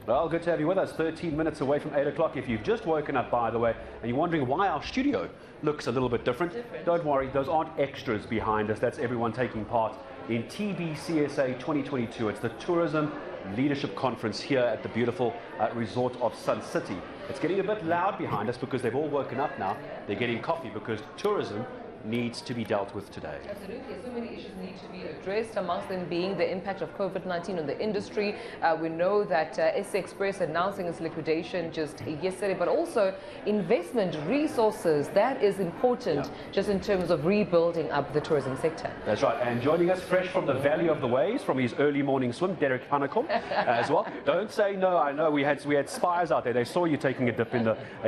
Well, good to have you with us. 13 minutes away from 8 o'clock. If you've just woken up, by the way, and you're wondering why our studio looks a little bit different, don't worry, those aren't extras behind us. That's everyone taking part in TBCSA 2022. It's the Tourism Leadership Conference here at the beautiful resort of Sun City. It's getting a bit loud behind us because they've all woken up now. They're getting coffee because tourism needs to be dealt with today. Absolutely, so many issues need to be addressed, amongst them being the impact of COVID-19 on the industry. We know that SA Express announcing its liquidation just yesterday, but also investment resources. That is important, just in terms of rebuilding up the tourism sector. That's right, and joining us fresh from the Valley of the Waves, from his early morning swim, Derek Hanekom as well. Don't say no, I know we had spies out there. They saw you taking a dip in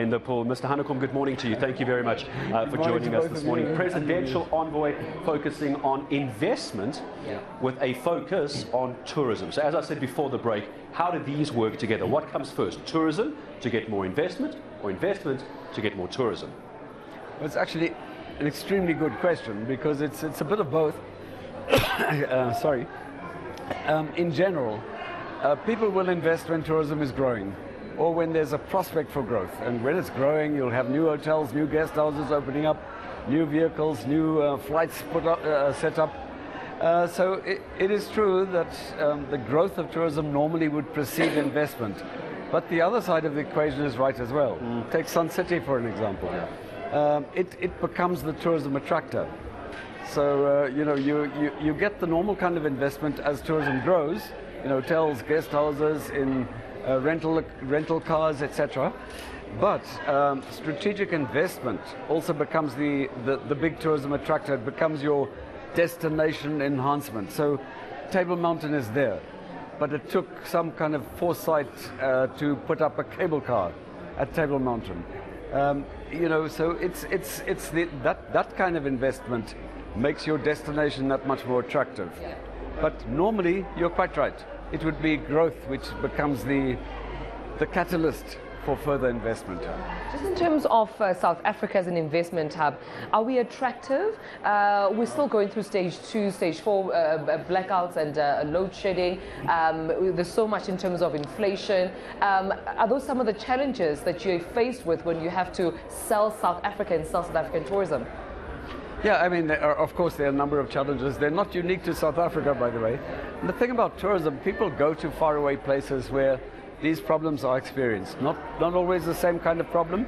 the pool. Mr. Hanekom, good morning to you. Thank you very much for joining us this morning. Presidential envoy focusing on investment with a focus on tourism. So as I said before the break, how do these work together? What comes first? Tourism to get more investment, or investment to get more tourism? Well, it's actually an extremely good question because it's a bit of both. In general, people will invest when tourism is growing, or when there's a prospect for growth. And when it's growing, you'll have new hotels, new guest houses opening up, new vehicles, new flights set up. So it is true that the growth of tourism normally would precede investment. But the other side of the equation is right as well. Take Sun City for an example. It becomes the tourism attractor. So you get the normal kind of investment as tourism grows, in hotels, guest houses, in rental cars, etc. But strategic investment also becomes the big tourism attractor. It becomes your destination enhancement. So Table Mountain is there, but it took some kind of foresight to put up a cable car at Table Mountain. So it's that kind of investment makes your destination that much more attractive. But normally, you're quite right. It would be growth which becomes the catalyst for further investment. Just in terms of South Africa as an investment hub, are we attractive? We're still going through stage 2, stage 4 blackouts and load shedding. There's so much in terms of inflation. Are those some of the challenges that you're faced with when you have to sell South Africa and sell South African tourism? Yeah, I mean, of course, there are a number of challenges. They're not unique to South Africa, by the way. And the thing about tourism, people go to faraway places where these problems are experienced. Not always the same kind of problem,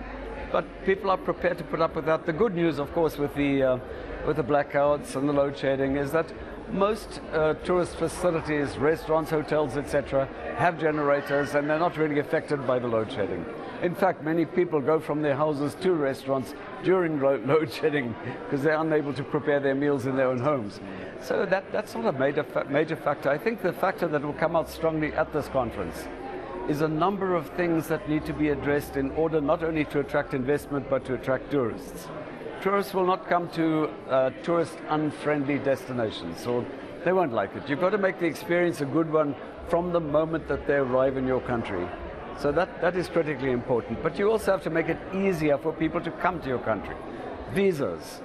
but people are prepared to put up with that. The good news, of course, with the blackouts and the load shedding is that most tourist facilities, restaurants, hotels, etc., have generators, and they're not really affected by the load shedding. In fact, many people go from their houses to restaurants during load shedding because they're unable to prepare their meals in their own homes. So that's not a major factor. I think the factor that will come out strongly at this conference is a number of things that need to be addressed in order not only to attract investment but to attract tourists. Tourists will not come to tourist-unfriendly destinations, so they won't like it. You've got to make the experience a good one from the moment that they arrive in your country. So that is critically important. But you also have to make it easier for people to come to your country. Visas,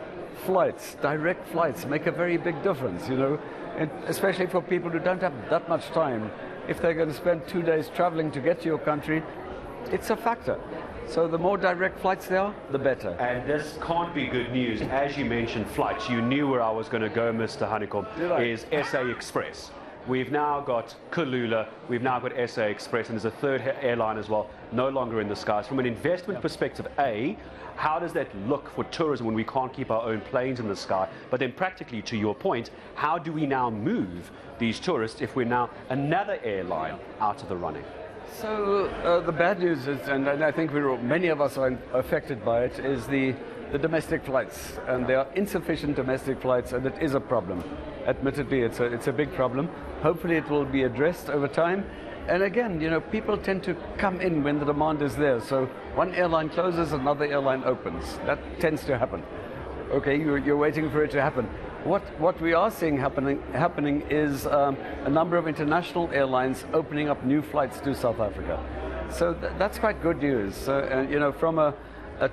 flights, direct flights make a very big difference, and especially for people who don't have that much time. If they're going to spend 2 days traveling to get to your country, it's a factor. So the more direct flights there are, the better. And this can't be good news. As you mentioned flights, you knew where I was going to go, Mr. Hanekom, is SA Express. We've now got Kulula, we've now got SA Express, and there's a third airline as well, no longer in the skies. From an investment perspective, how does that look for tourism when we can't keep our own planes in the sky? But then practically, to your point, how do we now move these tourists if we're now another airline out of the running? So the bad news is, and I think many of us are affected by it, is the domestic flights. And there are insufficient domestic flights, and it is a problem. Admittedly, it's a big problem. Hopefully it will be addressed over time. And again, people tend to come in when the demand is there. So one airline closes, another airline opens. That tends to happen. Okay, you're waiting for it to happen. What we are seeing happening is a number of international airlines opening up new flights to South Africa. So that's quite good news. So, from a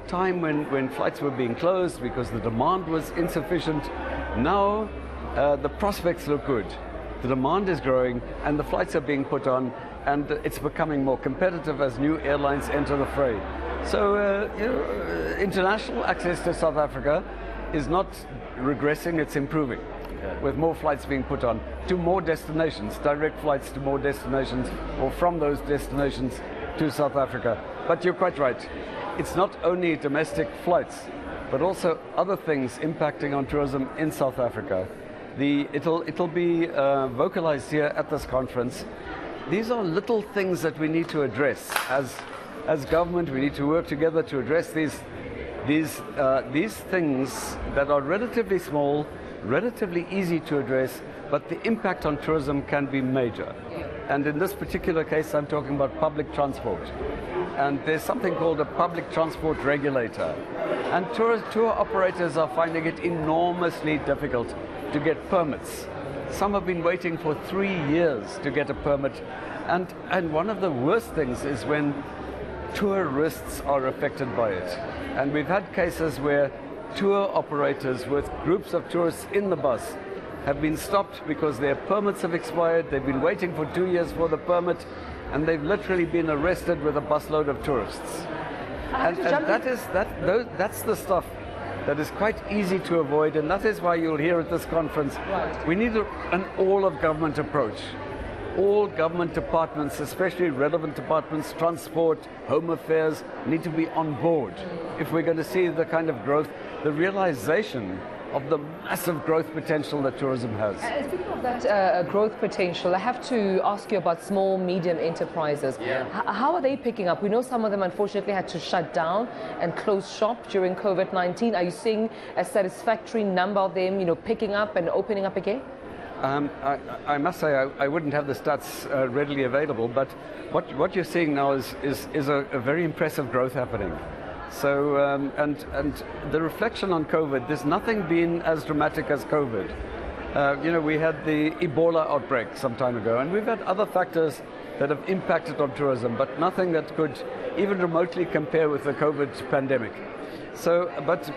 time when flights were being closed because the demand was insufficient, now the prospects look good. The demand is growing and the flights are being put on, and it's becoming more competitive as new airlines enter the fray. So international access to South Africa is not regressing, it's improving. With more flights being put on to more destinations, direct flights to more destinations, or from those destinations to South Africa. But you're quite right. It's not only domestic flights, but also other things impacting on tourism in South Africa. It'll be vocalized here at this conference. These are little things that we need to address as government. We need to work together to address these things that are relatively small, relatively easy to address, but the impact on tourism can be major. And in this particular case, I'm talking about public transport. And there's something called a public transport regulator. And tour operators are finding it enormously difficult to get permits. Some have been waiting for 3 years to get a permit. And one of the worst things is when tourists are affected by it. And we've had cases where tour operators with groups of tourists in the bus have been stopped because their permits have expired. They've been waiting for 2 years for the permit, and they've literally been arrested with a busload of tourists. And that's the stuff that is quite easy to avoid, and that is why you'll hear at this conference, we need an all-of-government approach. All government departments, especially relevant departments, transport, home affairs, need to be on board if we're going to see the kind of growth, the realization of the massive growth potential that tourism has. And speaking of that growth potential, I have to ask you about small, medium enterprises. How are they picking up? We know some of them unfortunately had to shut down and close shop during COVID-19. Are you seeing a satisfactory number of them, picking up and opening up again? I must say I wouldn't have the stats readily available, but what you're seeing now is a very impressive growth happening. So and the reflection on COVID, there's nothing been as dramatic as COVID. We had the Ebola outbreak some time ago, and we've had other factors that have impacted on tourism, but nothing that could even remotely compare with the COVID pandemic. So, but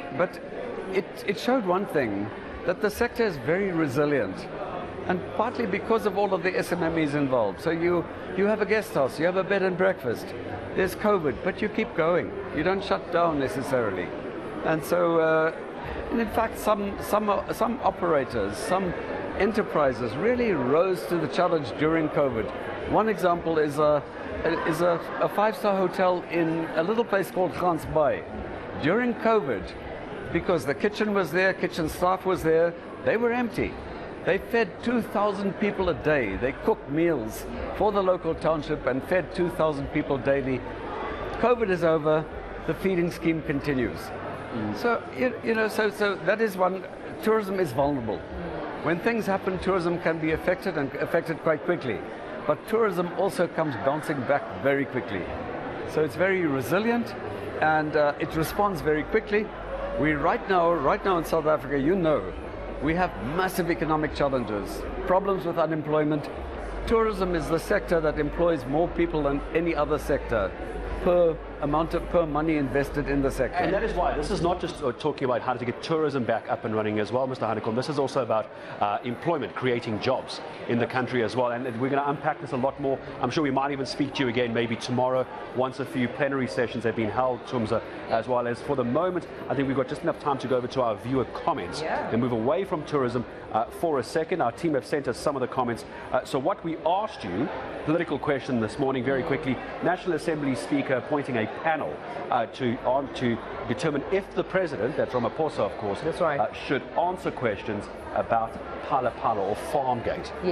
it showed one thing, that the sector is very resilient. And partly because of all of the SMMEs involved. So you have a guest house, you have a bed and breakfast, there's COVID, but you keep going. You don't shut down necessarily. And so, and in fact, some operators, some enterprises really rose to the challenge during COVID. One example is a 5-star hotel in a little place called Gansbaai. During COVID, because the kitchen was there, kitchen staff was there, they were empty. They fed 2,000 people a day. They cooked meals for the local township and fed 2,000 people daily. COVID is over, the feeding scheme continues. So, so that is one, tourism is vulnerable. When things happen, tourism can be affected and affected quite quickly. But tourism also comes bouncing back very quickly. So it's very resilient and it responds very quickly. We right now in South Africa, we have massive economic challenges, problems with unemployment. Tourism is the sector that employs more people than any other sector per money invested in the sector. And that is why this is not just talking about how to get tourism back up and running as well, Mr. Hanekom. This is also about employment, creating jobs in the country as well. And we're going to unpack this a lot more. I'm sure we might even speak to you again maybe tomorrow once a few plenary sessions have been held, Tumza, as well. As for the moment, I think we've got just enough time to go over to our viewer comments and move away from tourism for a second. Our team have sent us some of the comments. So what we asked you, political question this morning very quickly, National Assembly Speaker appointing a panel to determine if the president, that's Ramaphosa of course, that's right, should answer questions about Phala Phala or Farmgate. Yes.